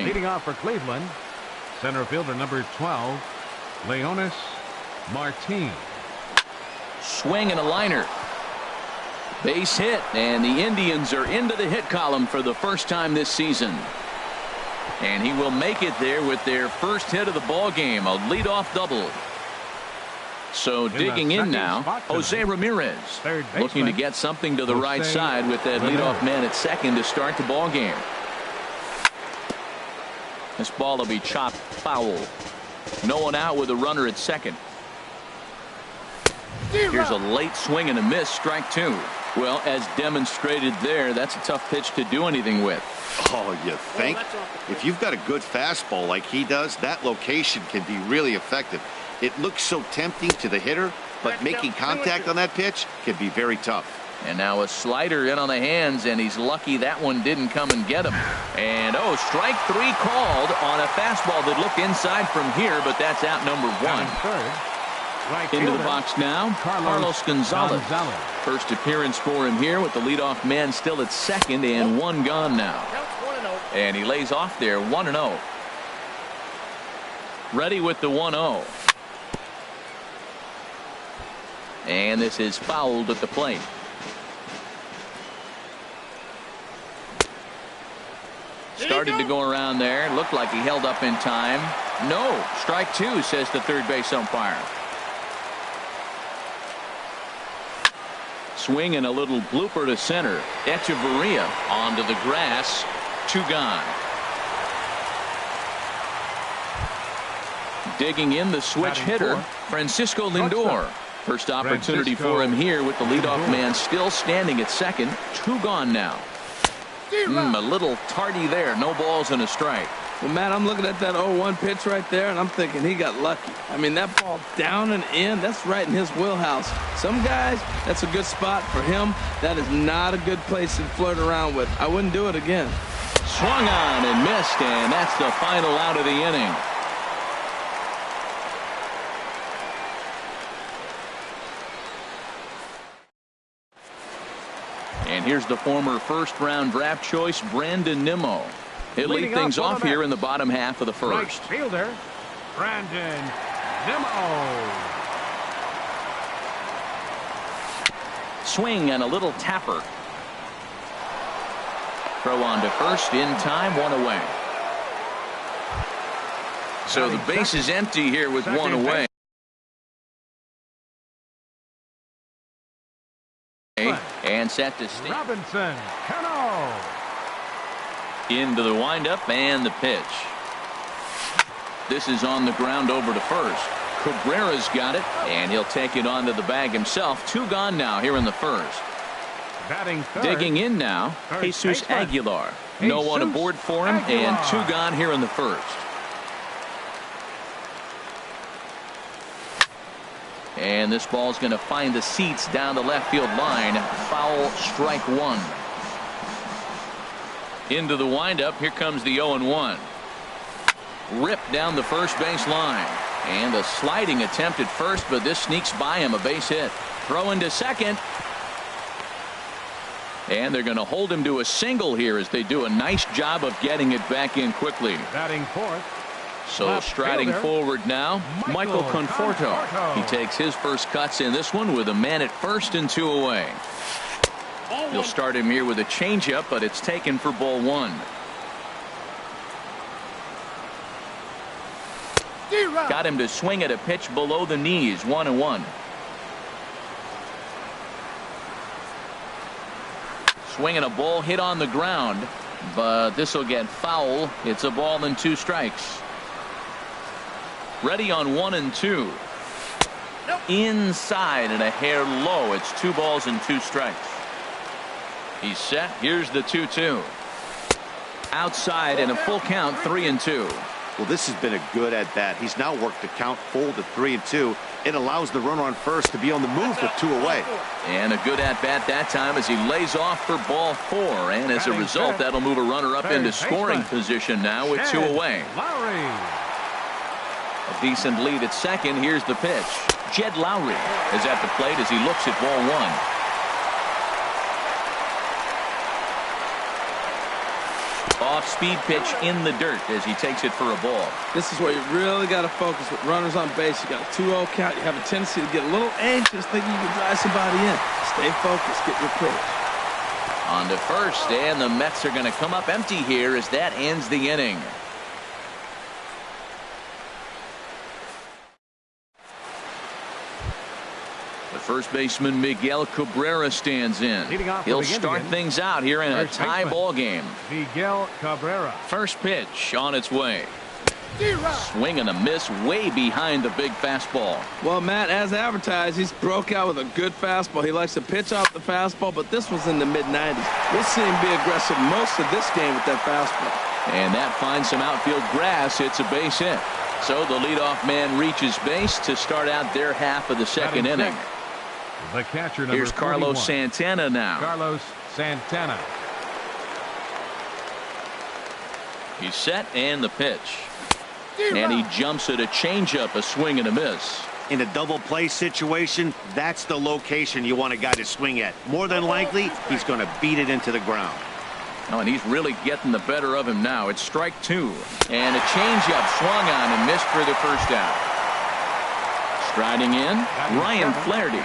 inning. Leading off for Cleveland, center fielder number 12, Leonis Martin. Swing and a liner. Base hit, and the Indians are into the hit column for the first time this season. And he will make it there with their first hit of the ball game, a leadoff double. So digging in now, Jose Ramirez, looking to get something to the right side with that leadoff man at second to start the ball game. This ball will be chopped foul. No one out with a runner at second. Here's a late swing and a miss, strike two. Well, as demonstrated there, that's a tough pitch to do anything with. Oh, you think? If you've got a good fastball like he does, that location can be really effective. It looks so tempting to the hitter, but making contact on that pitch can be very tough. And now a slider in on the hands, and he's lucky that one didn't come and get him. And oh, strike three called on a fastball that looked inside from here, but that's out number one. Into the box now, Carlos Gonzalez. First appearance for him here with the leadoff man still at second and one gone now. And he lays off there 1-0. Ready with the 1-0. And this is fouled at the plate. Started to go around there. Looked like he held up in time. No. Strike two, says the third base umpire. Swing and a little blooper to center. Echeverria onto the grass. Two gone. Digging in the switch hitter, Francisco Lindor. First opportunity for him here with the leadoff man still standing at second. Two gone now. A little tardy there. No balls and a strike. Well, Matt, I'm looking at that 0-1 pitch right there, and I'm thinking he got lucky. I mean, that ball down and in, that's right in his wheelhouse. Some guys, that's a good spot. For him, that is not a good place to flirt around with. I wouldn't do it again. Swung on and missed, and that's the final out of the inning. And here's the former first-round draft choice, Brandon Nimmo. He'll lead things off here in the bottom half of the first. Right fielder, Brandon Nimmo. Swing and a little tapper. Throw on to first in time, one away. So the base is empty here with one away. And set to stand. Robinson Cano. Into the windup and the pitch. This is on the ground over to first. Cabrera's got it, and he'll take it onto the bag himself. Two gone now here in the first. Batting third. Digging in now, Jesus Aguilar. No one aboard for him, and two gone here in the first. And this ball's going to find the seats down the left field line. Foul, strike one. Into the windup. Here comes the 0-1. Ripped down the first base line. And a sliding attempt at first, but this sneaks by him. A base hit. Throw into second. And they're going to hold him to a single here as they do a nice job of getting it back in quickly. Batting fourth. So striding forward now, Michael Conforto. He takes his first cuts in this one with a man at first and two away. He'll start him here with a changeup, but it's taken for ball one. Got him to swing at a pitch below the knees, 1-1. Swinging a ball hit on the ground, but this will get foul. It's a ball and two strikes. Ready on 1-2. Inside and a hair low. It's 2 balls and 2 strikes. He's set. Here's the 2-2. Outside and a full count, 3-2. Well, this has been a good at bat. He's now worked the count full to 3-2. It allows the runner on first to be on the move with 2 away. And a good at bat that time as he lays off for ball 4. And as a result, that'll move a runner up into scoring position now with 2 away. A decent lead at second. Here's the pitch. Jed Lowry is at the plate as he looks at ball 1. off-speed pitch in the dirt as he takes it for a ball. This is where you really got to focus with runners on base. You got a 2-0 count. You have a tendency to get a little anxious thinking you can drive somebody in. Stay focused. Get your pitch. On to first, and the Mets are going to come up empty here as that ends the inning. The first baseman Miguel Cabrera stands in. He'll start things out here in a tie ball game. Miguel Cabrera. First pitch on its way. Swing and a miss way behind the big fastball. Well, Matt, as advertised, he's broke out with a good fastball. He likes to pitch off the fastball, but this was in the mid-90s. We'll see him be aggressive most of this game with that fastball. And that finds some outfield grass. It's a base hit. So the leadoff man reaches base to start out their half of the second inning. The catcher, number Here's Carlos 41. Santana now. Carlos Santana. He's set, and the pitch. And he jumps at a changeup, a swing and a miss. In a double play situation, that's the location you want a guy to swing at. More than likely, he's going to beat it into the ground. Oh, and he's really getting the better of him now. It's strike two. And a changeup swung on and missed for the first out. Striding in, Ryan Flaherty.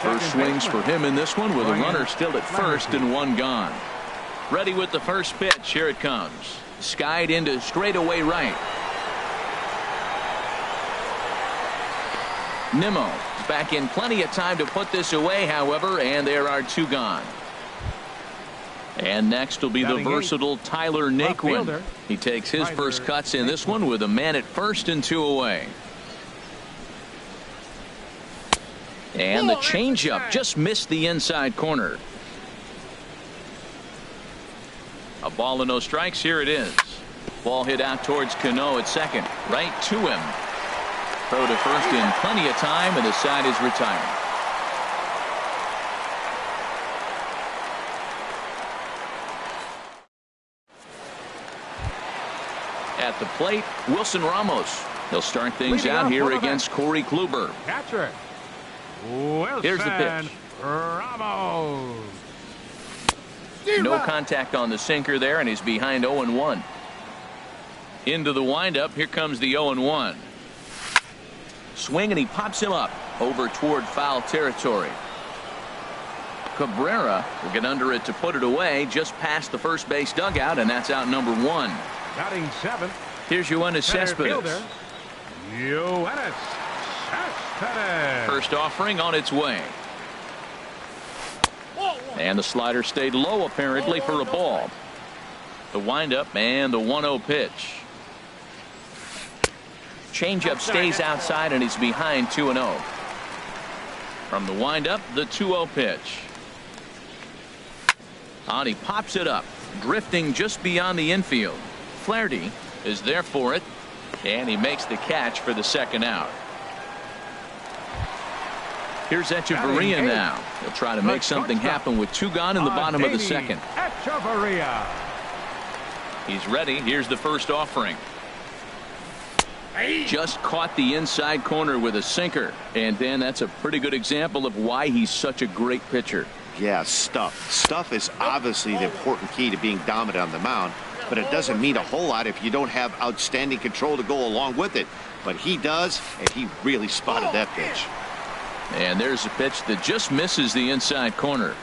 First swings for him in this one with a runner still at first and one gone. Ready with the first pitch. Here it comes. Skied into straightaway right. Nimmo back in plenty of time to put this away, however, and there are two gone. And next will be the versatile Tyler Naquin. He takes his first cuts in this one with a man at first and two away. And the changeup just missed the inside corner. A ball and no strikes. Here it is. Ball hit out towards Cano at second. Right to him. Throw to first in plenty of time, and the side is retired. At the plate, Wilson Ramos. He'll start things out here against Corey Kluber. Catcher. Wilson Here's the pitch. Ramos. No contact on the sinker there, and he's behind 0-1. Into the windup. Here comes the 0-1. Swing, and he pops him up over toward foul territory. Cabrera will get under it to put it away just past the first base dugout, and that's out number one. Batting seventh. Here's Yoenis Cespedes. Yoenis Cespedes. First offering on its way. And the slider stayed low apparently for a ball. The windup and the 1-0 pitch. Changeup stays outside, and he's behind 2-0. From the windup, the 2-0 pitch. And he pops it up, drifting just beyond the infield. Flaherty is there for it, and he makes the catch for the second out. Here's Echeverria now. He'll try to make something happen with two gone in the bottom of the second. Echeverria. He's ready. Here's the first offering. Just caught the inside corner with a sinker, and then that's a pretty good example of why he's such a great pitcher. Yeah, stuff is obviously the important key to being dominant on the mound, but it doesn't mean a whole lot if you don't have outstanding control to go along with it. But he does, and he really spotted that pitch. And there's a pitch that just misses the inside corner.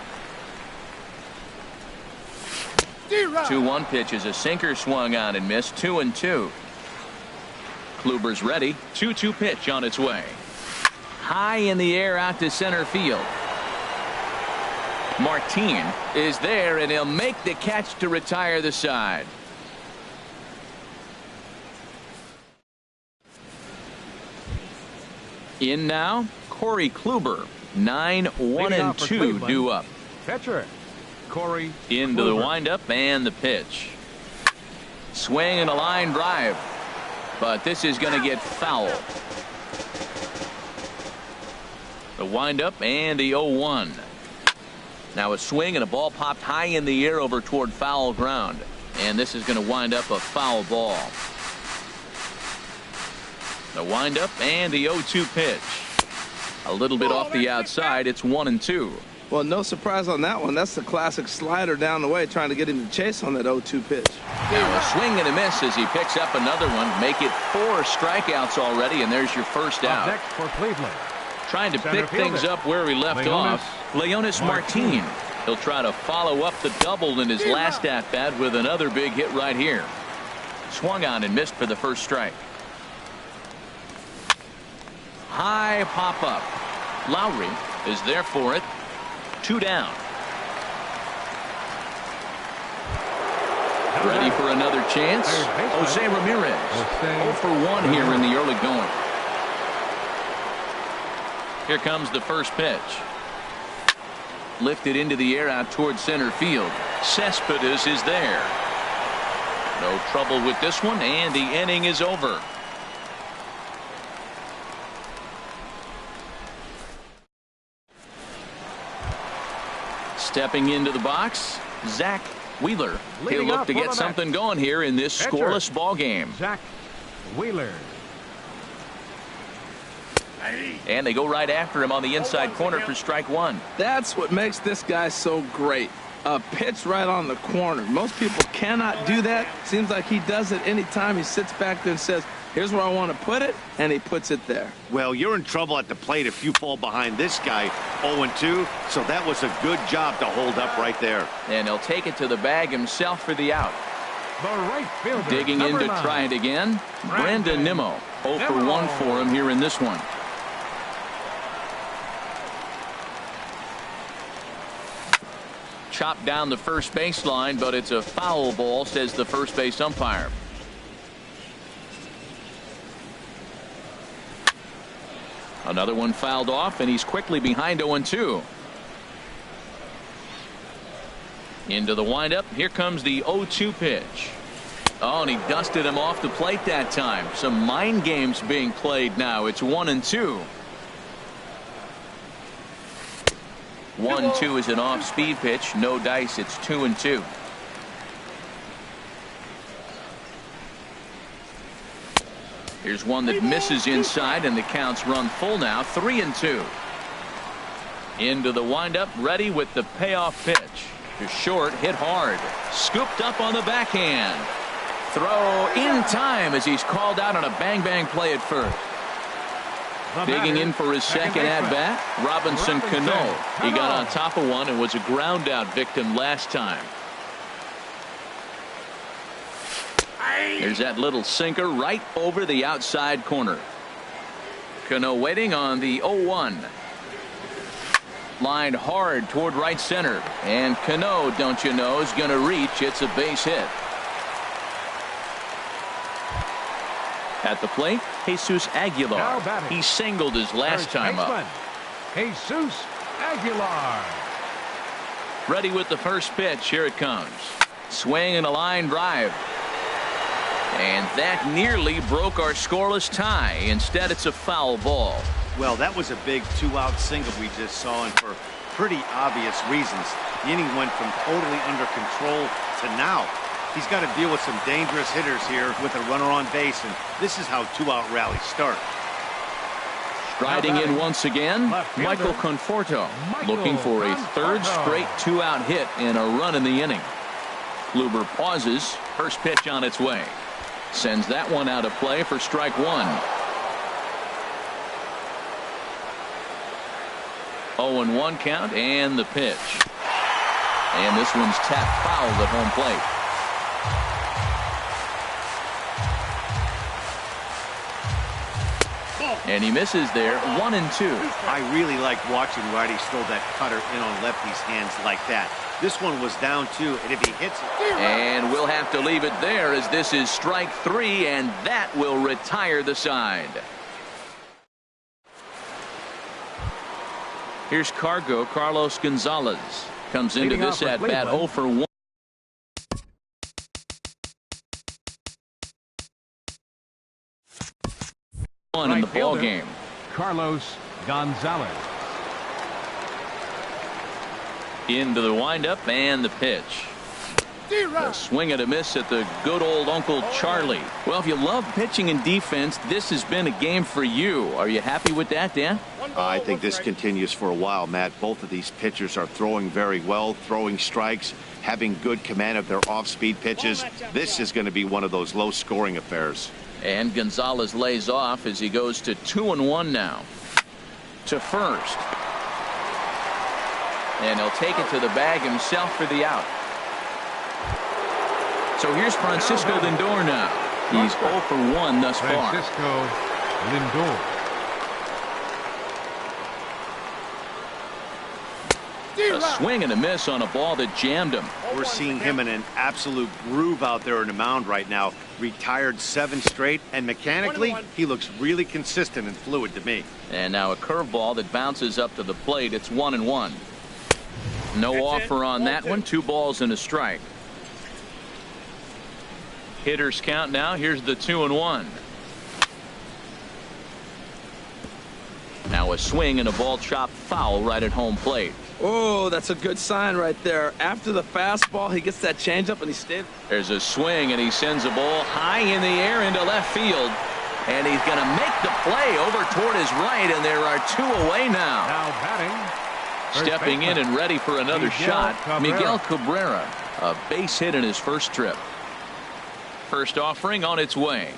2-1 pitch is a sinker swung on and missed. 2-2. Kluber's ready. 2-2 pitch on its way. High in the air out to center field. Martin is there, and he'll make the catch to retire the side. In now, Corey Kluber. 9-1-2 due up. Catcher. Corey Into the Kluber. windup and the pitch. Swing and a line drive. But this is going to get foul. The windup and the 0-1. Now a swing and a ball popped high in the air over toward foul ground. And this is going to wind up a foul ball. The windup and the 0-2 pitch. A little bit off the outside. It's 1-2. Well, no surprise on that one. That's the classic slider down the way, trying to get him to chase on that 0-2 pitch. Now a swing and a miss as he picks up another one. Make it 4 strikeouts already, and there's your first out. Next for Cleveland. Trying to Center pick things fielder. up where he left off. Leonis Martin. He'll try to follow up the double in his last at-bat with another big hit right here. Swung on and missed for the first strike. High pop-up. Lowry is there for it. 2 down. Ready for another chance. Jose Ramirez. 0 for 1 here in the early going. Here comes the first pitch. Lifted into the air out towards center field. Cespedes is there. No trouble with this one, and the inning is over. Stepping into the box, Zach Wheeler. He'll look to get something going here in this scoreless ball game. Zach Wheeler. And they go right after him on the inside corner for strike 1. That's what makes this guy so great. A pitch right on the corner. Most people cannot do that. Seems like he does it anytime he sits back there and says, here's where I want to put it, and he puts it there. Well, you're in trouble at the plate if you fall behind this guy 0-2, so that was a good job to hold up right there. And he'll take it to the bag himself for the out. The right fielder. Digging in to try it again, Brandon Nimmo. 0 for 1 for him here in this one. Chopped down the first baseline, but it's a foul ball, says the first base umpire. Another one fouled off, and he's quickly behind 0-2. Into the windup. Here comes the 0-2 pitch. Oh, and he dusted him off the plate that time. Some mind games being played now. It's 1-2. 1-2 is an off-speed pitch. No dice. It's 2-2. Here's one that misses inside, and the count's run full now. 3-2. Into the windup, ready with the payoff pitch. To short, hit hard. Scooped up on the backhand. Throw in time as he's called out on a bang-bang play at first. Digging in for his second at-bat, Robinson Cano. He got on top of one and was a ground-out victim last time. There's that little sinker right over the outside corner. Cano waiting on the 0-1. Lined hard toward right center. And Cano, don't you know, is going to reach. It's a base hit. At the plate, Jesus Aguilar. He singled his last time up. Jesus Aguilar. Ready with the first pitch. Here it comes. Swing and a line drive. And that nearly broke our scoreless tie. Instead, it's a foul ball. Well, that was a big 2-out single we just saw, and for pretty obvious reasons. The inning went from totally under control to now. He's got to deal with some dangerous hitters here with a runner on base, and this is how 2-out rallies start. Striding in once again, Michael Conforto, looking for a third straight 2-out hit and a run in the inning. Kluber pauses. First pitch on its way. Sends that one out of play for strike 1. 0-1 count, and the pitch. And this one's tapped foul at home plate. And he misses there. 1-2. I really like watching righties throw that cutter in on lefties' hands like that. This one was down 2, and if he hits it. And we'll have to leave it there as this is strike 3, and that will retire the side. Here's Carlos Gonzalez. Comes into this at bat 0 for 1. In the ball game. Carlos Gonzalez. Into the windup and the pitch. A swing and a miss at the good old Uncle Charlie. Well, if you love pitching and defense, this has been a game for you. Are you happy with that, Dan? I think this continues for a while, Matt. Both of these pitchers are throwing very well, throwing strikes, having good command of their off-speed pitches. This is going to be one of those low-scoring affairs. And Gonzalez lays off as he goes to 2-1 now. To first. And he'll take it to the bag himself for the out. So here's Francisco Lindor now. He's 0 for 1 thus far. Francisco Lindor. A swing and a miss on a ball that jammed him. We're seeing him in an absolute groove out there in the mound right now. Retired 7 straight, and mechanically, he looks really consistent and fluid to me. And now a curveball that bounces up to the plate. It's 1-1. No offer on that one. 2 balls and a strike. Hitters count now. Here's the 2-1. Now a swing and a ball chopped foul right at home plate. Oh, that's a good sign right there. After the fastball, he gets that changeup and he stayed. There's a swing and he sends a ball high in the air into left field. And he's going to make the play over toward his right, and there are 2 away now. Now batting. Stepping in and ready for another shot, Miguel Cabrera. A base hit in his first trip. First offering on its way.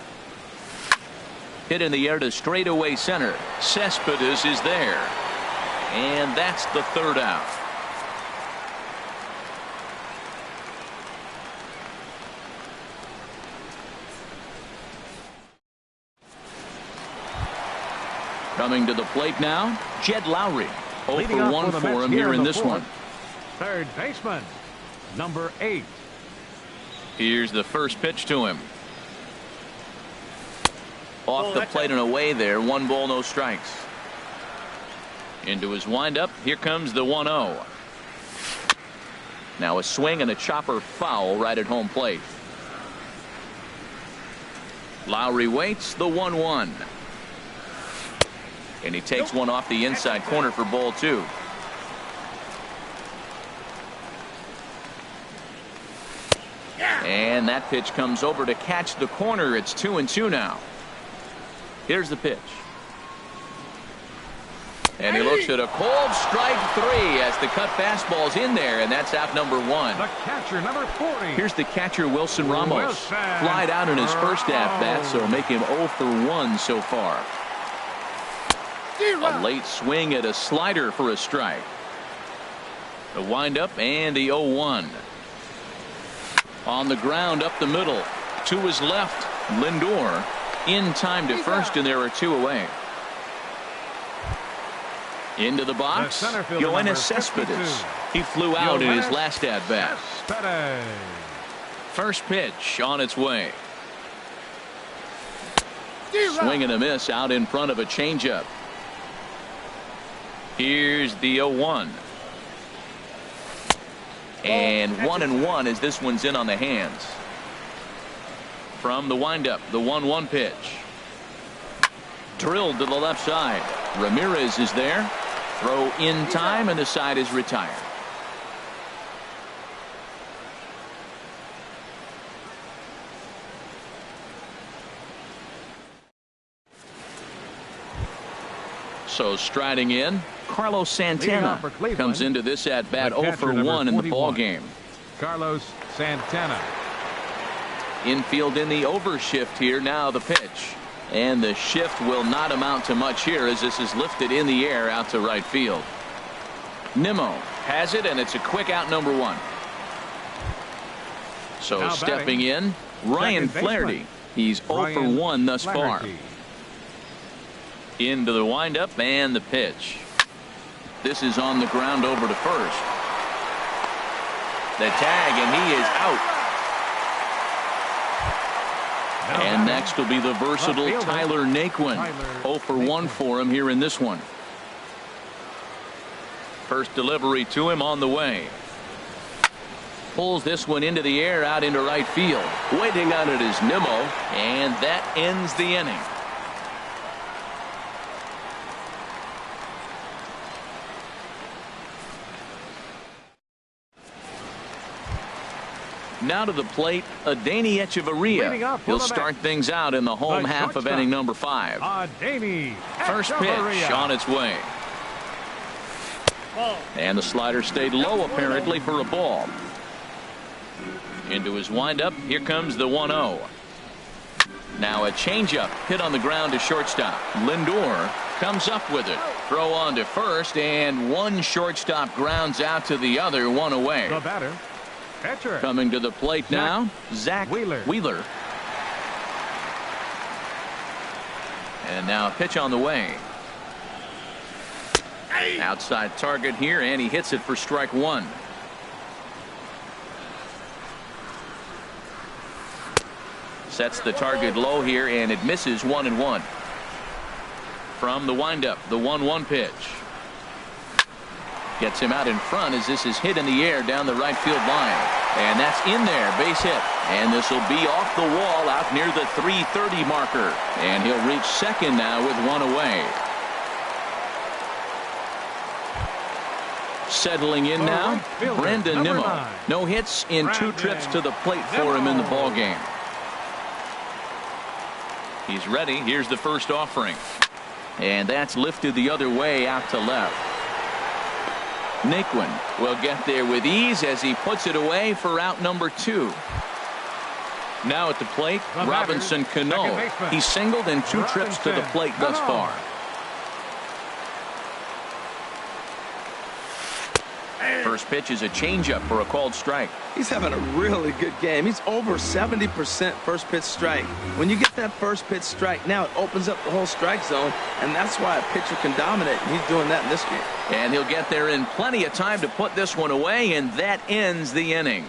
Hit in the air to straightaway center. Cespedes is there. And that's the 3rd out. Coming to the plate now, Jed Lowry. 0 for 1 for him here in this one. Third baseman, number 8. Here's the first pitch to him. Off the plate and away there. 1 ball, no strikes. Into his windup. Here comes the 1-0. Now a swing and a chopper foul right at home plate. Lowry waits. The 1-1. And he takes one off the inside corner for ball 2. And that pitch comes over to catch the corner. It's 2-2 now. Here's the pitch. And he looks at a cold strike 3 as the cut fastball's in there, and that's out number 1. The catcher, number 40. Here's the catcher, Wilson Ramos. Flied out in his first at-bat, so make him 0 for 1 so far. A late swing at a slider for a strike. The windup and the 0-1. On the ground up the middle. To his left, Lindor in time to first, and there are 2 away. Into the box, Yoenis Cespedes. He flew out in his last at-bat. First pitch on its way. Swing and a miss out in front of a changeup. Here's the 0-1. And 1-1 as this one's in on the hands. From the windup, the 1-1 pitch. Drilled to the left side. Ramirez is there. Throw in time, and the side is retired. So striding in, Carlos Santana comes into this at bat 0 for 1 in the ball game. Carlos Santana. Infield in the overshift here. Now the pitch. And the shift will not amount to much here as this is lifted in the air out to right field. Nimmo has it, and it's a quick out number 1. So now stepping in, Ryan Flaherty. He's 0 for 1 thus far. Into the windup and the pitch. This is on the ground over to first. The tag, and he is out. And next will be the versatile Tyler Naquin. 0 for 1 for him here in this one. First delivery to him on the way. Pulls this one into the air out into right field. Waiting on it is Nimmo, and that ends the inning. Now to the plate, Adeiny Echeverria. He'll start things out in the home half of inning number 5. First pitch on its way. And the slider stayed low apparently for a ball. Into his windup. Here comes the 1-0. Now a changeup hit on the ground to shortstop. Lindor comes up with it. Throw on to first, and one shortstop grounds out to the other, one away. The batter, catcher. Coming to the plate now, Zach Wheeler. And now a pitch on the way. Outside target here, and he hits it for strike 1. Sets the target low here, and it misses 1-1. From the windup, the 1-1 pitch. Gets him out in front as this is hit in the air down the right field line. And that's in there, base hit. And this will be off the wall out near the 330 marker. And he'll reach second now with one away. Settling in now, Brandon Nimmo. No hits in 2 trips to the plate for him in the ballgame. He's ready. Here's the first offering. And that's lifted the other way out to left. Naquin will get there with ease as he puts it away for out number 2. Now at the plate, Robinson Cano. He's singled in 2 trips to the plate thus far. First pitch is a changeup for a called strike. He's having a really good game. He's over 70% first pitch strike. When you get that first pitch strike, now it opens up the whole strike zone, and that's why a pitcher can dominate, and he's doing that in this game. And he'll get there in plenty of time to put this one away, and that ends the inning.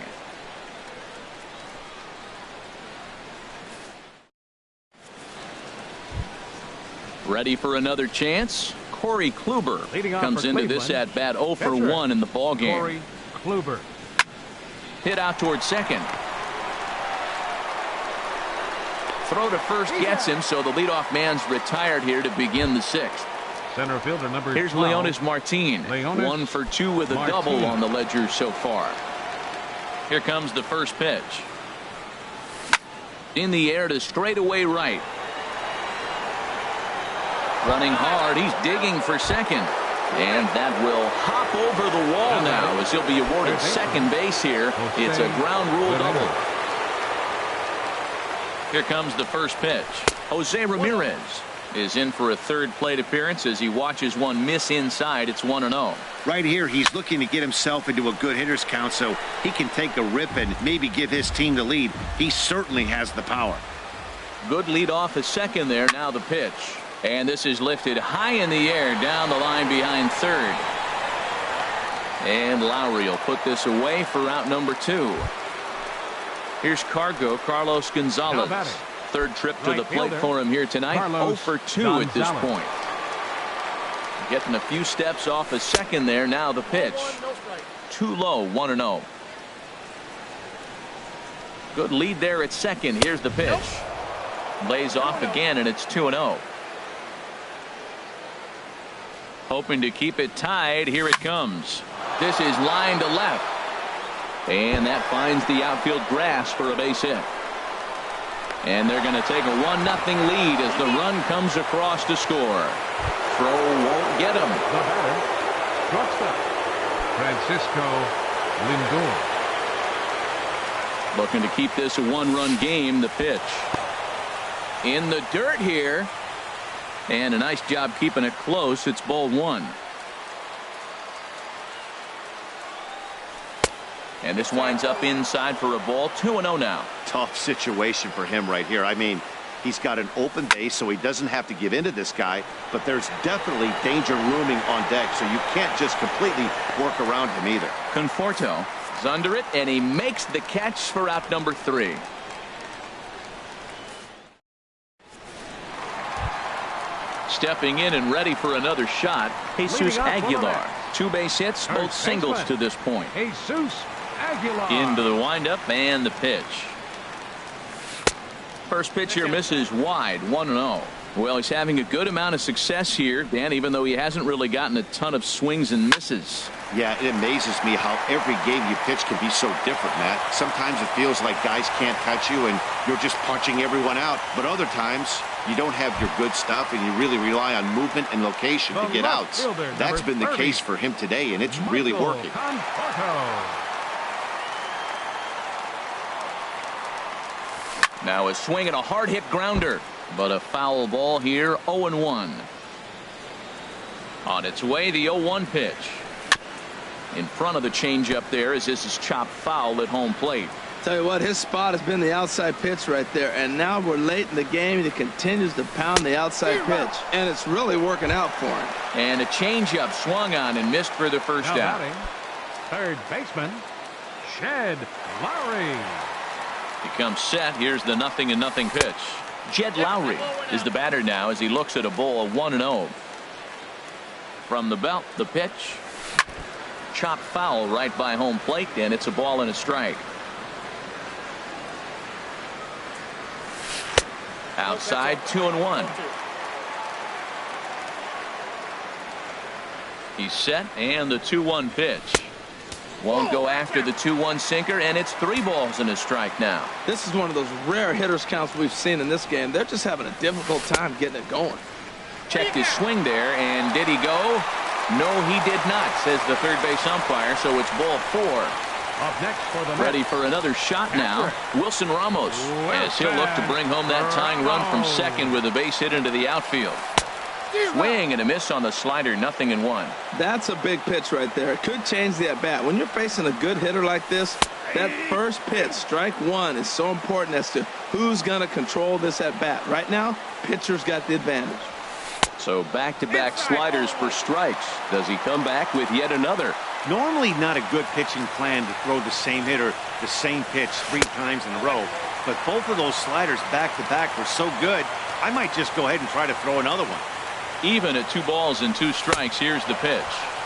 Ready for another chance? Corey Kluber comes into this at bat 0 for 1 in the ball game. Corey Kluber. Hit out towards second. Throw to first gets him, so the leadoff man's retired here to begin the 6th. Center fielder number 12. Here's Leonis Martin. 1 for 2 with a double on the ledger so far. Here comes the first pitch. In the air to straightaway right. Running hard, he's digging for second. And that will hop over the wall now as he'll be awarded second base here. It's a ground rule double. Here comes the first pitch. Jose Ramirez is in for a third plate appearance as he watches one miss inside. It's 1-0. Right here, he's looking to get himself into a good hitter's count so he can take a rip and maybe give his team the lead. He certainly has the power. Good lead off at second there. Now the pitch. And this is lifted high in the air down the line behind third. And Lowry will put this away for out number 2. Here's Carlos Gonzalez. Third trip to the plate for him here tonight. 0 for 2 at this point. Getting a few steps off a second there. Now the pitch. Too low. 1-0. Good lead there at second. Here's the pitch. Lays off again, and it's 2-0. Hoping to keep it tied. Here it comes. This is line to left. And that finds the outfield grass for a base hit. And they're going to take a 1-0 lead as the run comes across to score. Throw won't get him. The batter, shortstop, Francisco Lindor. Looking to keep this a 1-run game. The pitch. In the dirt here. And a nice job keeping it close. It's ball 1. And this winds up inside for a ball. 2-0 now. Tough situation for him right here. I mean, he's got an open base, so he doesn't have to give in to this guy, but there's definitely danger looming on deck, so you can't just completely work around him either. Conforto is under it, and he makes the catch for out number 3. Stepping in and ready for another shot, Jesus Aguilar. 2 base hits, both singles to this point. Jesus Aguilar. Into the windup and the pitch. First pitch here misses wide, 1-0. Well, he's having a good amount of success here, Dan, even though he hasn't really gotten a ton of swings and misses. Yeah, it amazes me how every game you pitch can be so different, Matt. Sometimes it feels like guys can't touch you and you're just punching everyone out. But other times, you don't have your good stuff and you really rely on movement and location to get outs. That's been the case for him today, and it's really working. Now a swing and a hard hit grounder, but a foul ball here, 0-1. On its way, the 0-1 pitch. In front of the changeup there as this is chopped foul at home plate. Tell you what, his spot has been the outside pitch right there, and now we're late in the game and he continues to pound the outside pitch, and it's really working out for him. And a changeup swung on and missed for the first out. Third baseman, Jed Lowry. He comes set. Here's the 0-0 pitch. Jed Lowry is the batter now as he looks at a ball, 1-0. From the belt, the pitch. Chopped foul right by home plate, and it's a ball and a strike. Outside, 2-1. He's set, and the 2-1 pitch. Won't go after the 2-1 sinker, and it's 3 balls and a strike now. This is one of those rare hitters counts we've seen in this game. They're just having a difficult time getting it going. Checked his swing there, and did he go? No, he did not, says the third base umpire, so it's ball 4. Up next for the Ready for another shot now. Wilson Ramos, as he'll look to bring home that tying run from second with a base hit into the outfield. Swing and a miss on the slider, 0-1. That's a big pitch right there. It could change the at-bat. When you're facing a good hitter like this, that first pitch, strike one, is so important as to who's going to control this at-bat. Right now, pitcher's got the advantage. So back-to-back sliders for strikes. Does he come back with yet another? Normally not a good pitching plan to throw the same hitter the same pitch 3 times in a row. But both of those sliders back-to-back were so good, I might just go ahead and try to throw another one. Even at 2 balls and 2 strikes, here's the pitch.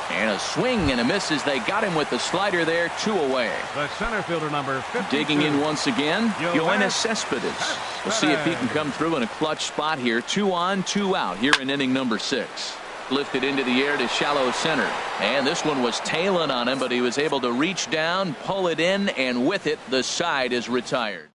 And a swing and a miss as they got him with the slider there, 2 away. The center fielder, number 52. Digging in once again, Yoenis Cespedes. We'll see if he can come through in a clutch spot here. 2 on, 2 out here in inning number 6. Lifted into the air to shallow center. And this one was tailing on him, but he was able to reach down, pull it in, and with it, the side is retired.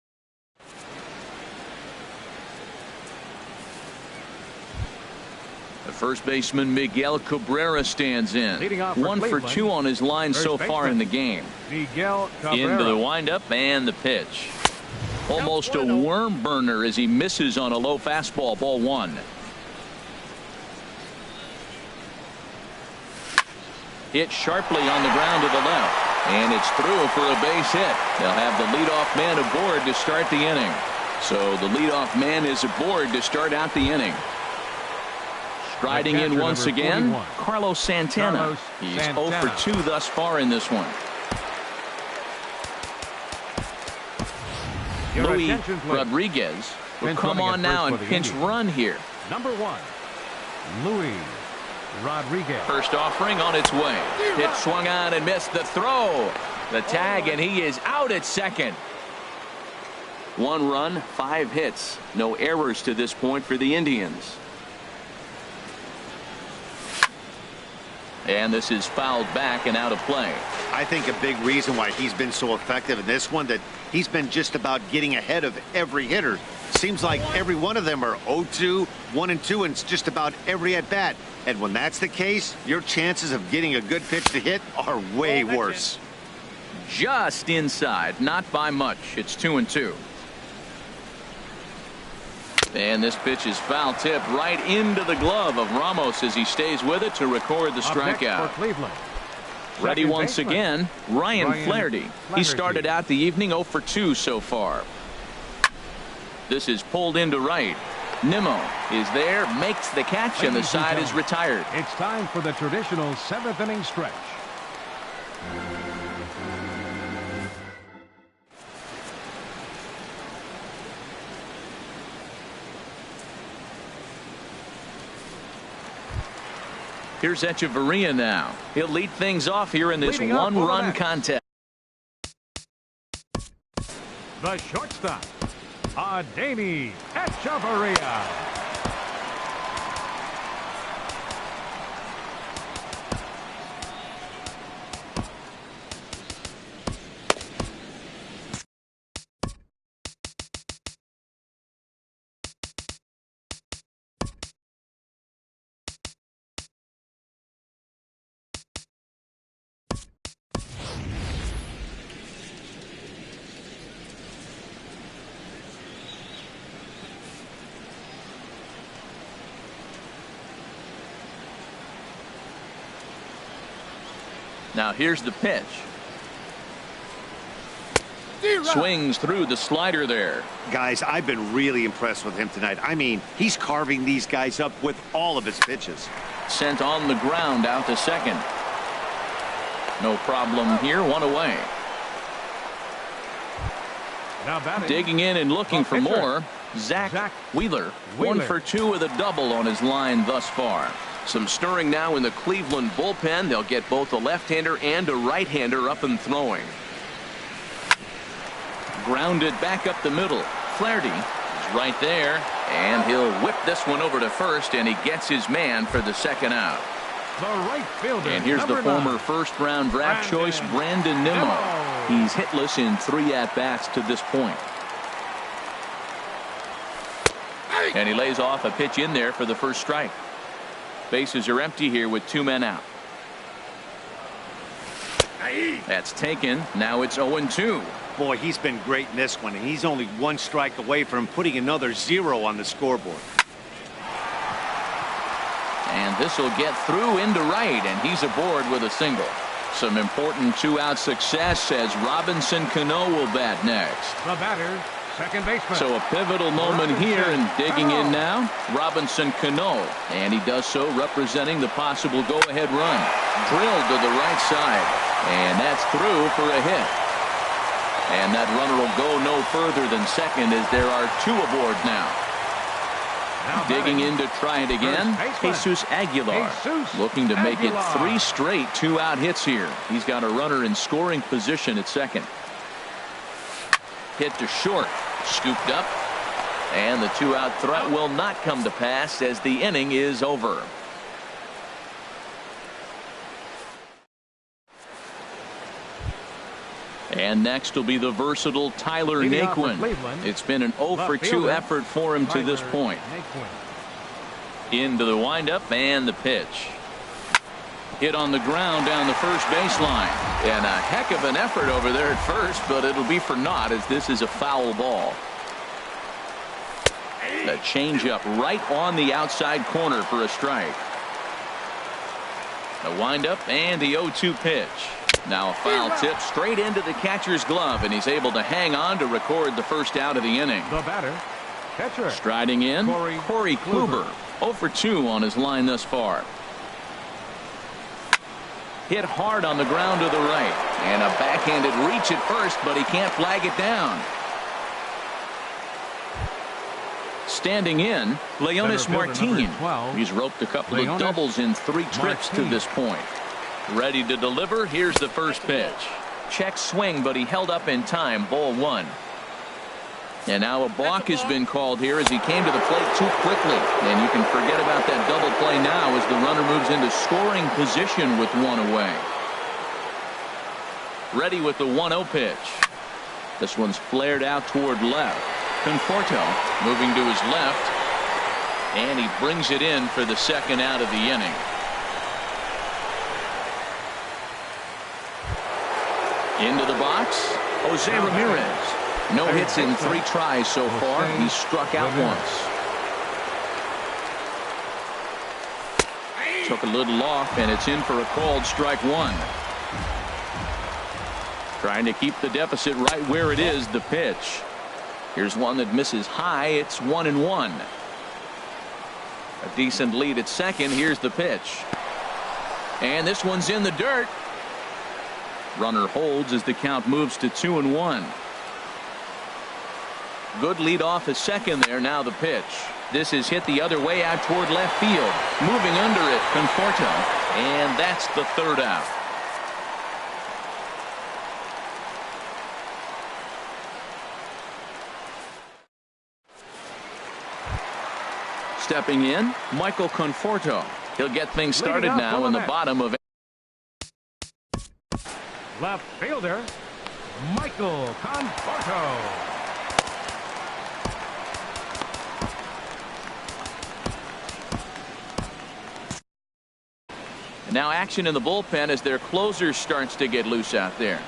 The first baseman Miguel Cabrera stands in. 1 for 2 on his line so far in the game. Miguel Cabrera. Into the windup and the pitch. Almost a worm burner as he misses on a low fastball, ball 1. Hit sharply on the ground to the left. And it's through for a base hit. They'll have the leadoff man aboard to start the inning. So the leadoff man is aboard to start out the inning. Striding in once again, Carlos Santana. He's 0 for 2 thus far in this one. Luis Rodriguez will come on now and pinch run here. Number 1, Luis Rodriguez. First offering on its way. Hit swung on and missed the throw. The tag, and he is out at second. 1 run, 5 hits. No errors to this point for the Indians. And this is fouled back and out of play. I think a big reason why he's been so effective in this one, that he's been just about getting ahead of every hitter. Seems like every one of them are 0-2, 1-2, and it's just about every at-bat. And when that's the case, your chances of getting a good pitch to hit are way worse. Just inside, not by much. It's 2-2. And this pitch is foul tipped right into the glove of Ramos as he stays with it to record the strikeout. Ready once again, Ryan Flaherty. He started out the evening 0 for 2 so far. This is pulled into right. Nimmo is there, makes the catch, and the side is retired. It's time for the traditional 7th inning stretch. Here's Echeverria now. He'll lead things off here in this one-run contest. The shortstop, Adani Echeverria. Now here's the pitch. Swings through the slider there. Guys, I've been really impressed with him tonight. I mean, he's carving these guys up with all of his pitches. Sent on the ground out to second. No problem here, one away. Now batting. Digging in and looking for more. Zach Wheeler. 1 for 2 with a double on his line thus far. Some stirring now in the Cleveland bullpen. They'll get both a left-hander and a right-hander up and throwing. Grounded back up the middle. Flaherty is right there, and he'll whip this one over to first, and he gets his man for the second out. The right fielder. And here's the former 9. first-round draft choice, Brandon Nimmo. He's hitless in 3 at-bats to this point. And he lays off a pitch in there for the first strike. Bases are empty here with 2 men out. That's taken. Now it's 0-2. Boy, he's been great in this one, and he's only 1 strike away from putting another 0 on the scoreboard. And this will get through into right, and he's aboard with a single. Some important 2-out success as Robinson Cano will bat next. The batter, second baseman. So a pivotal moment here, and digging in now, Robinson Cano. And he does so representing the possible go-ahead run. Drilled to the right side, and that's through for a hit. And that runner will go no further than second as there are 2 aboard now. Digging in to try it again, Jesus Aguilar. Looking to make it 3 straight 2-out hits here. He's got a runner in scoring position at second. Hit to short. Scooped up. And the 2-out threat will not come to pass as the inning is over. And next will be the versatile Tyler Naquin. It's been an 0 for 2 effort for him to this point. Into the windup and the pitch. Hit on the ground down the first baseline. And a heck of an effort over there at first, but it'll be for naught as this is a foul ball. The changeup right on the outside corner for a strike. The windup and the 0-2 pitch. Now a foul tip straight into the catcher's glove, and he's able to hang on to record the first out of the inning. The batter, catcher. Striding in, Corey Kluber. 0 for 2 on his line thus far. Hit hard on the ground to the right. And a backhanded reach at first, but he can't flag it down. Standing in, Leonis Martin. He's roped a couple of doubles in 3 trips to this point. Ready to deliver. Here's the first pitch. Check swing, but he held up in time. Ball 1. And now a balk has been called here as he came to the plate too quickly. And you can forget about that double play now as the runner moves into scoring position with 1 away. Ready with the 1-0 pitch. This one's flared out toward left. Conforto moving to his left. And he brings it in for the second out of the inning. Into the box, Jose Ramirez. No hits in 3 tries so far. He's struck out once. Took a little off, and it's in for a called strike 1. Trying to keep the deficit right where it is, the pitch. Here's one that misses high. It's 1-1. A decent lead at second. Here's the pitch. And this one's in the dirt. Runner holds as the count moves to 2-1. Good lead off at second there. Now the pitch. This is hit the other way out toward left field. Moving under it, Conforto. And that's the 3rd out. Stepping in, Michael Conforto. He'll get things started now in the bottom of. Left fielder, Michael Conforto. And now action in the bullpen as their closer starts to get loose out there.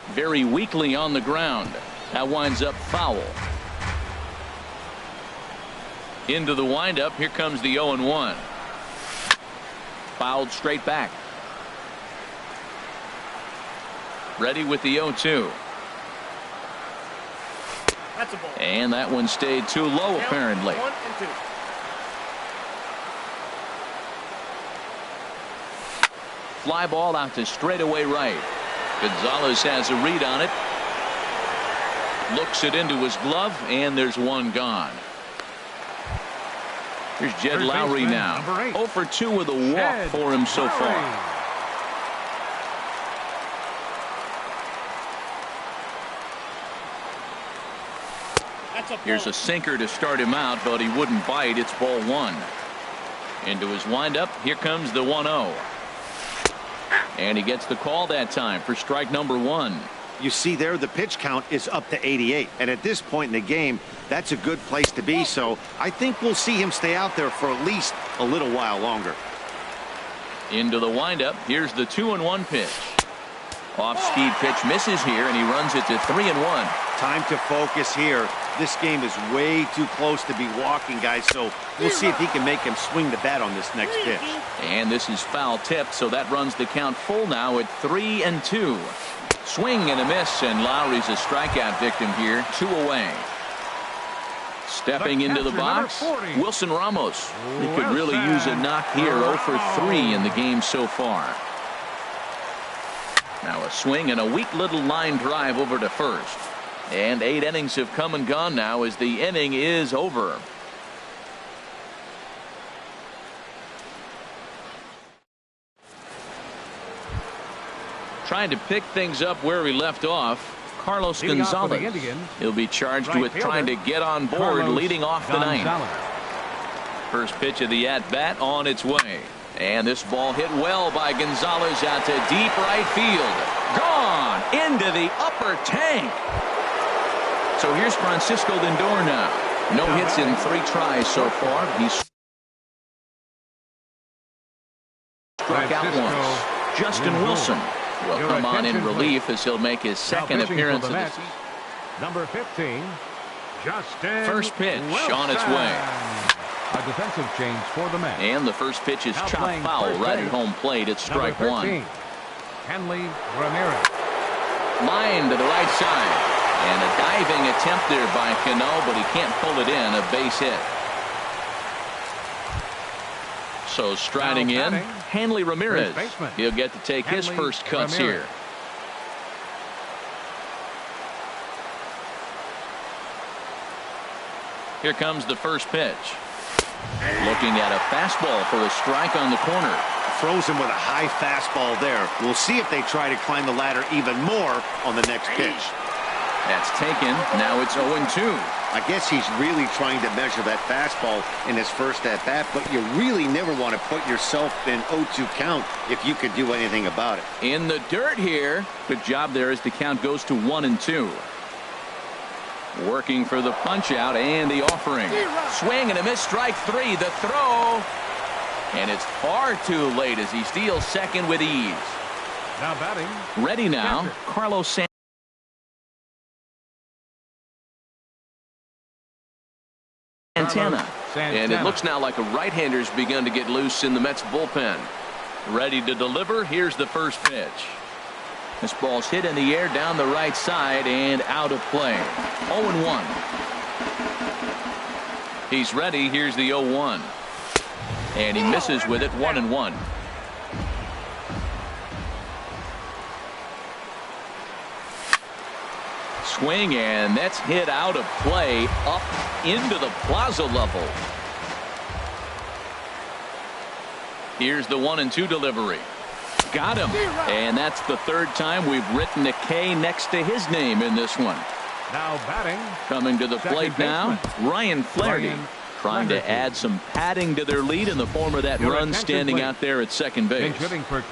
Very weakly on the ground. That winds up foul. Into the windup. Here comes the 0-1. Fouled straight back. Ready with the 0-2. That's a ball. And that one stayed too low, apparently. 1-2. Fly ball out to straightaway right. Gonzalez has a read on it. Looks it into his glove, and there's one gone. Here's Jed Lowry now. 0 for 2 with a walk for him so far. Here's a sinker to start him out, but he wouldn't bite. It's ball 1. Into his windup. Here comes the 1-0. And he gets the call that time for strike number 1. You see there, the pitch count is up to 88. And at this point in the game, that's a good place to be. So I think we'll see him stay out there for at least a little while longer. Into the windup. Here's the 2-1 pitch. Off-speed pitch misses here, and he runs it to 3-1. Time to focus here. This game is way too close to be walking, guys. So we'll see if he can make him swing the bat on this next pitch. And this is foul tipped, so that runs the count full now at 3-2. Swing and a miss, and Lowry's a strikeout victim here. 2 away. Stepping into the box, Wilson Ramos. He could really use a knock here. 0 for 3 in the game so far. Now a swing and a weak little line drive over to first. And 8 innings have come and gone now as the inning is over. Trying to pick things up where we left off, Carlos Gonzalez. He'll be charged with trying to get on board leading off the ninth. First pitch of the at-bat on its way. And this ball hit well by Gonzalez out to deep right field. Gone into the upper tank. So here's Francisco Lindor now. No hits in 3 tries so far. He's struck out once. Justin Wilson will come on in relief as he'll make his second appearance of the season. Number 15, Justin. First pitch Wilson. on its way. A defensive change for the Mets. And the first pitch is chopped foul right at home plate. It's strike 1. Henley Ramirez. Line to the right side. And a diving attempt there by Cano, but he can't pull it in. A base hit. So striding in, Hanley Ramirez. He'll get to take his first cuts here. Here comes the first pitch. Looking at a fastball for a strike on the corner. Throws him with a high fastball there. We'll see if they try to climb the ladder even more on the next pitch. That's taken. Now it's 0-2. I guess he's really trying to measure that fastball in his first at-bat, but you really never want to put yourself in 0-2 count if you could do anything about it. In the dirt here. Good job there as the count goes to 1-2. Working for the punch out and the offering. Swing and a miss, strike 3. The throw. And it's far too late as he steals second with ease. Now batting. Ready now, Carlos Santana. And it looks now like a right-hander's begun to get loose in the Mets bullpen. Ready to deliver. Here's the first pitch. This ball's hit in the air down the right side and out of play. 0-1. He's ready. Here's the 0-1. And he misses with it. 1-1. Swing, and that's hit out of play up into the plaza level. Here's the 1-2 delivery. Got him. And that's the third time we've written a K next to his name in this one. Now batting. Coming to the plate now, Ryan Flaherty. Trying to add some padding to their lead in the form of that run standing out there at second base.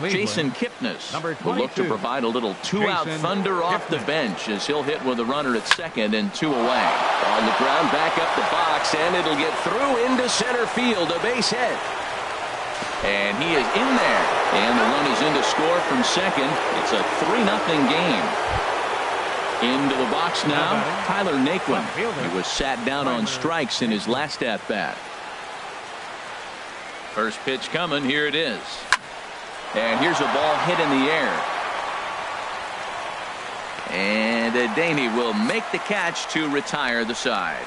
Jason Kipnis will look to provide a little two-out thunder off the bench as he'll hit with a runner at second and 2 away. On the ground, back up the box, and it'll get through into center field, a base hit. And he is in there, and the run is in to score from second. It's a 3-0 game. Into the box now, Tyler Naquin. He was sat down on strikes in his last at-bat. First pitch coming. Here it is. And here's a ball hit in the air. And Adaney will make the catch to retire the side.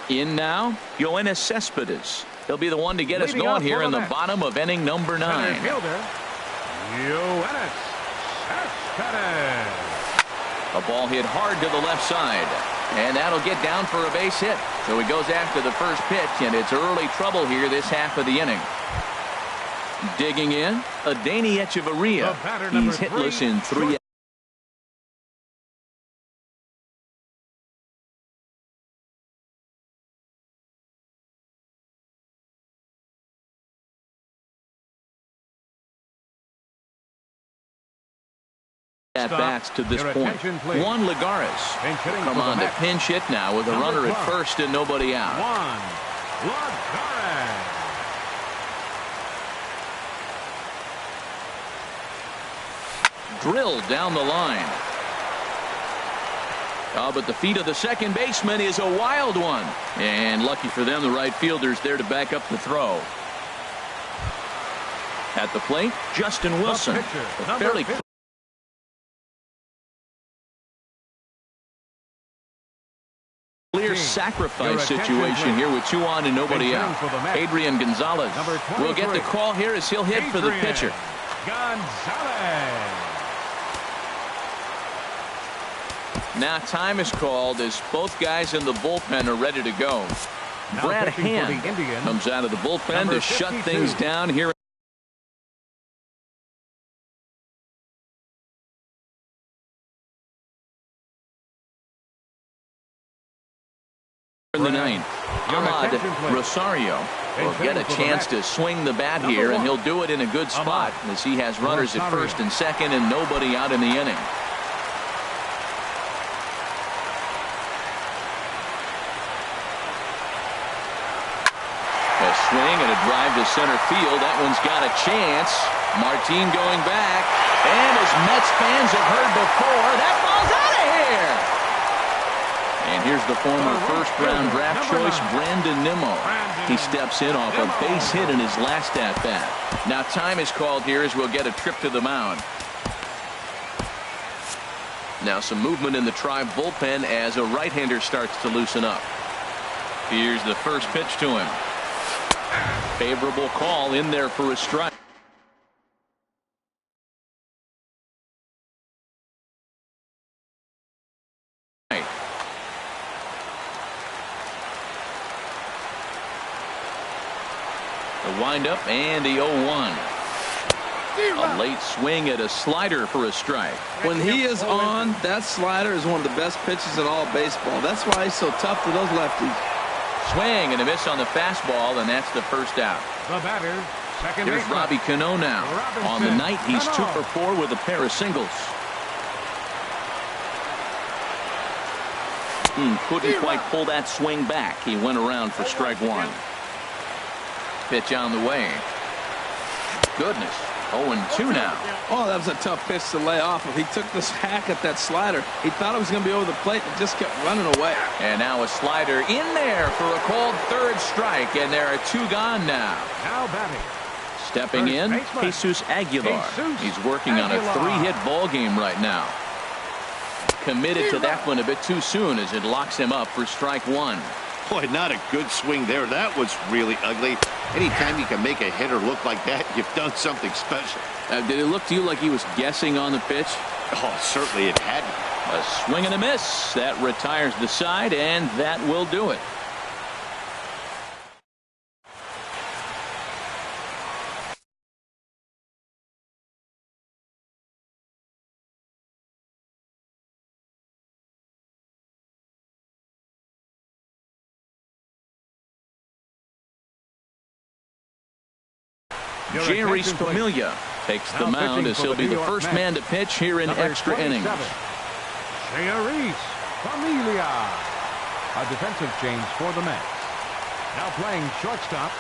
In now, Yoenis Cespedes. He'll be the one to get us going here in the bottom of inning number 9. Yoenis Cespedes. A ball hit hard to the left side. And that'll get down for a base hit. So he goes after the first pitch, and it's early trouble here this half of the inning. Digging in, Adaney Echeverria. He's hitless in 3. At bats to this point. Juan Lagares come on to pinch hit now with a runner at first and nobody out. Juan Lagares. Drilled down the line. Oh, but the feet of the second baseman is a wild one. And lucky for them, the right fielder's there to back up the throw. At the plate, Justin Wilson. A fairly clear sacrifice situation here with 2 on and nobody out. Adrian Gonzalez will get the call here as he'll hit for the pitcher. Gonzalez. Now time is called as both guys in the bullpen are ready to go. Brad Hand comes out of the bullpen to shut things down here. In the 9th, Ahmad Rosario will get a chance to swing the bat here, and he'll do it in a good spot as he has runners at first and second and nobody out in the inning. A swing and a drive to center field. That one's got a chance. Martin going back, and as Mets fans have heard before, that ball's out of here. And here's the former first-round draft choice, Brandon Nimmo. He steps in off a base hit in his last at-bat. Now time is called here as we'll get a trip to the mound. Now some movement in the Tribe bullpen as a right-hander starts to loosen up. Here's the first pitch to him. Favorable call in there for a strike. Wind up and the 0-1. A late swing at a slider for a strike. When he is on, that slider is one of the best pitches in all baseball. That's why he's so tough to those lefties. Swing and a miss on the fastball, and that's the first out. The batter, second Here's baseman. Robbie Cano now. On the night, he's 2 for 4 with a pair of singles. Couldn't quite pull that swing back. He went around for strike 1. Pitch on the way. Goodness. 0-2 now. Oh, that was a tough pitch to lay off of. He took this hack at that slider. He thought it was going to be over the plate and just kept running away. And now a slider in there for a called third strike, and there are 2 gone now. Now batting. Stepping in, Jesus Aguilar. He's working on a 3-hit ball game right now. Committed to that one a bit too soon as it locks him up for strike 1. Boy, not a good swing there. That was really ugly. Anytime you can make a hitter look like that, you've done something special. Did it look to you like he was guessing on the pitch? Oh, certainly it had to be. A swing and a miss. That retires the side, and that will do it. Jerry's Familia takes the mound as he'll be the first man to pitch here in extra innings. Jerry's Familia, a defensive change for the Mets. Now playing shortstop,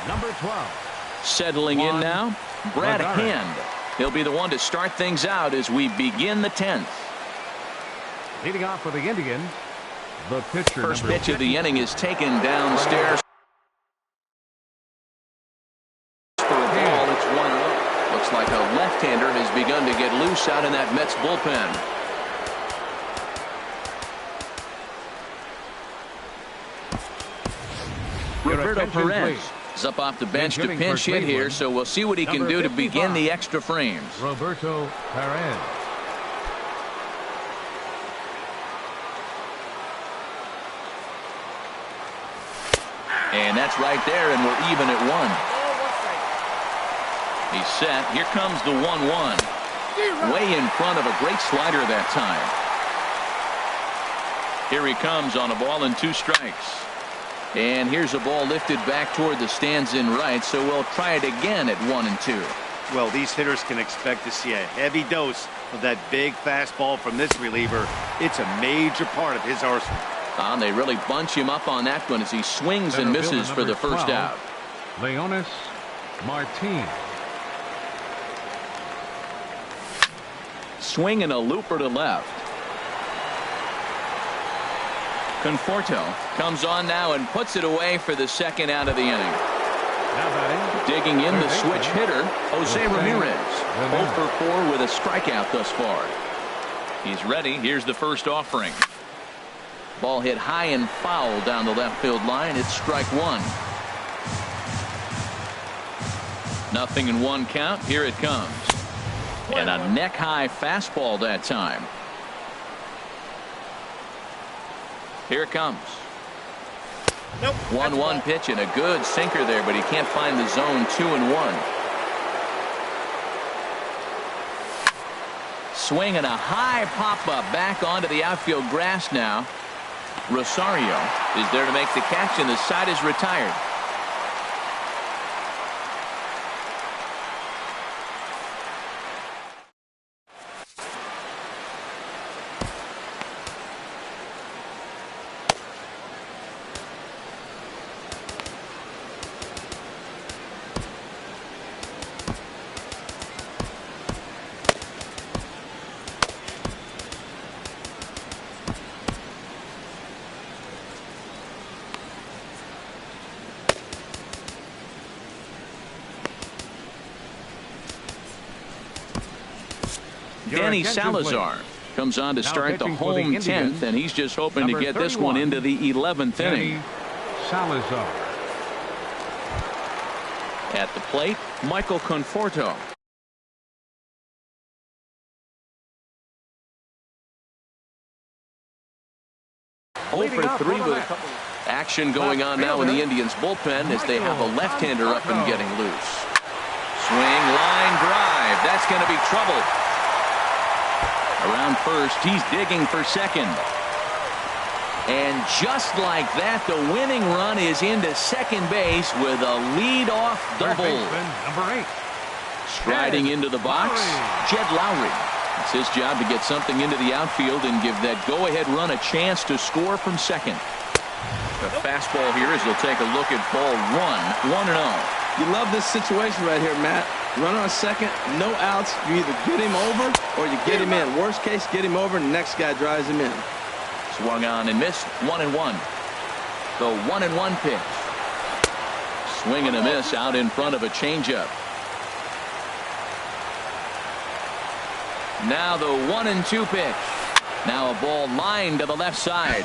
number 12. Settling in now, Brad Hand. He'll be the one to start things out as we begin the 10th. Leading off for the Indians, the pitcher. First pitch of the inning is taken downstairs for a ball. It's 1-0. Looks like a left-hander has begun to get loose out in that Mets bullpen. Roberto Perez is up off the bench to pinch hit here, so we'll see what he can do to begin the extra frames. Roberto Perez. And that's right there, and we're even at 1. He's set. Here comes the 1-1. Way in front of a great slider that time. Here he comes on a ball and 2 strikes. And here's a ball lifted back toward the stands in right, so we'll try it again at 1-2. Well, these hitters can expect to see a heavy dose of that big fastball from this reliever. It's a major part of his arsenal. They really bunch him up on that one as he swings and misses for the first out. Leonis Martin. Swing and a looper to left. Conforto comes on now and puts it away for the second out of the inning. Digging in the switch hitter, Jose Ramirez. 0 for 4 with a strikeout thus far. He's ready. Here's the first offering. Ball hit high and foul down the left field line. It's strike 1. 0-1 count. Here it comes. And a neck-high fastball that time. Here it comes. 1-1 pitch and a good sinker there, but he can't find the zone. 2-1. Swing and a high pop-up back onto the outfield grass now. Rosario is there to make the catch, and the side is retired. Danny Salazar comes on to start the home 10th, and he's just hoping to get this one into the 11th inning. Salazar. At the plate, Michael Conforto. Over 3 with action going on now in the Indians bullpen as they have a left-hander up and getting loose. Swing, line drive. That's going to be trouble. Around first, he's digging for second. And just like that, the winning run is into second base with a lead-off double. Number 8. Striding into the box, Jed Lowry. It's his job to get something into the outfield and give that go-ahead run a chance to score from second. A fastball here as he'll take a look at ball 1, 1-0. You love this situation right here, Matt. Run on second, no outs. You either get him over or you get him in. Worst case, get him over and the next guy drives him in. Swung on and missed. 1-1. The 1-1 pitch. Swing and a miss out in front of a changeup. Now the 1-2 pitch. Now a ball lined to the left side.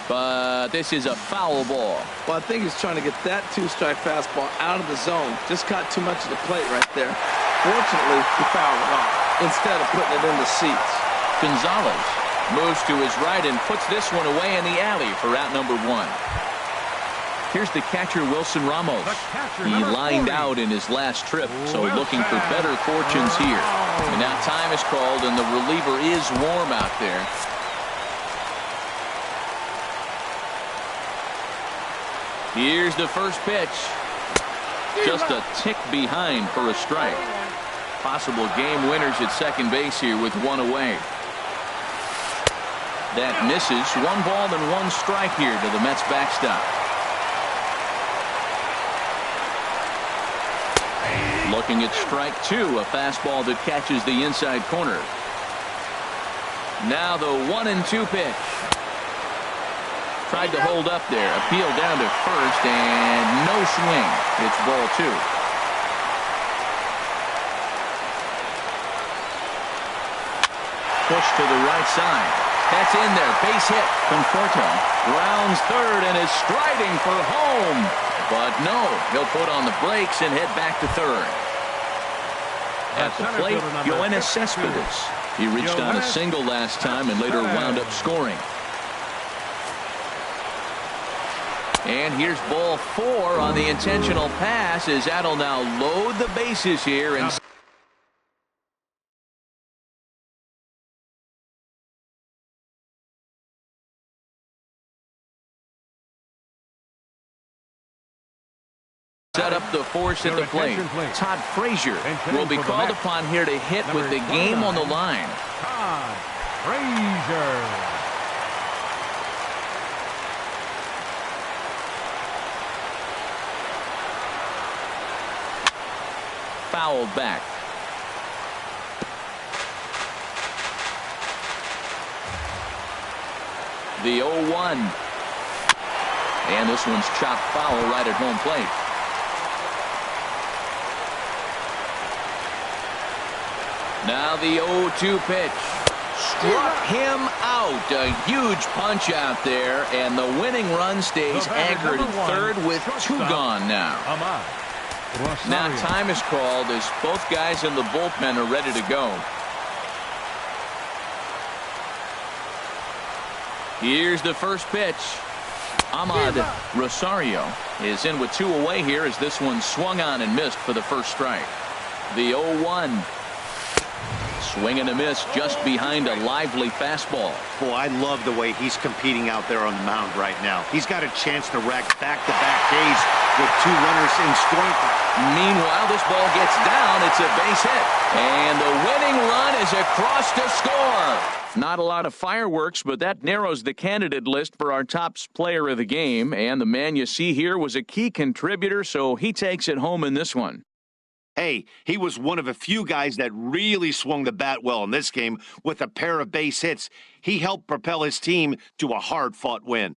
But this is a foul ball. Well, I think he's trying to get that 2-strike fastball out of the zone. Just caught too much of the plate right there. Fortunately, he fouled it off instead of putting it in the seats. Gonzalez moves to his right and puts this one away in the alley for out number 1. Here's the catcher, Wilson Ramos. He lined out in his last trip, so looking for better fortunes here. And now time is called, and the reliever is warm out there. Here's the first pitch. Just a tick behind for a strike. Possible game winners at second base here with one away. That misses. 1 ball and 1 strike here to the Mets backstop. Looking at strike 2, a fastball that catches the inside corner. Now the 1-2 pitch. Tried to hold up there. Appeal down to first and no swing. It's ball 2. Push to the right side. That's in there. Base hit. Conforto rounds third and is striding for home. But no, he'll put on the brakes and head back to third. At the plate, Yoenis Cespedes. He reached on a single last time and later wound up scoring. And here's ball 4 on the intentional pass as that'll now load the bases here and set up the force at the plate. Todd Frazier will be called upon here to hit with the game on the line. Todd Frazier. Fouled back. The 0-1. And this one's chopped foul right at home plate. Now the 0-2 pitch. Struck him out. A huge punch out there, and the winning run stays anchored at third with 2 gone now. Now time is called as both guys in the bullpen are ready to go. Here's the first pitch. Ahmad Rosario is in with 2 away here as this one swung on and missed for the first strike. The 0-1. Swing and a miss just behind a lively fastball. Boy, I love the way he's competing out there on the mound right now. He's got a chance to rack back-to-back days with 2 runners in scoring. Meanwhile, this ball gets down. It's a base hit. And the winning run is across to score. Not a lot of fireworks, but that narrows the candidate list for our top player of the game. And the man you see here was a key contributor, so he takes it home in this one. Hey, he was one of a few guys that really swung the bat well in this game with a pair of base hits. He helped propel his team to a hard-fought win.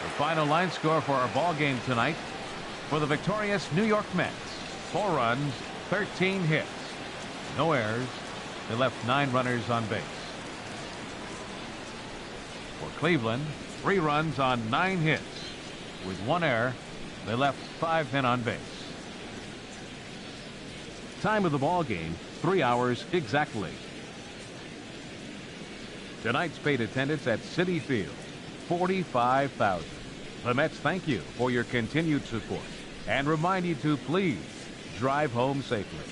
The final line score for our ball game tonight for the victorious New York Mets. 4 runs, 13 hits, no errors. They left 9 runners on base. For Cleveland, 3 runs on 9 hits. With 1 error, they left 5 men on base. Time of the ball game, 3 hours exactly. Tonight's paid attendance at Citi Field, 45,000. The Mets thank you for your continued support and remind you to please drive home safely.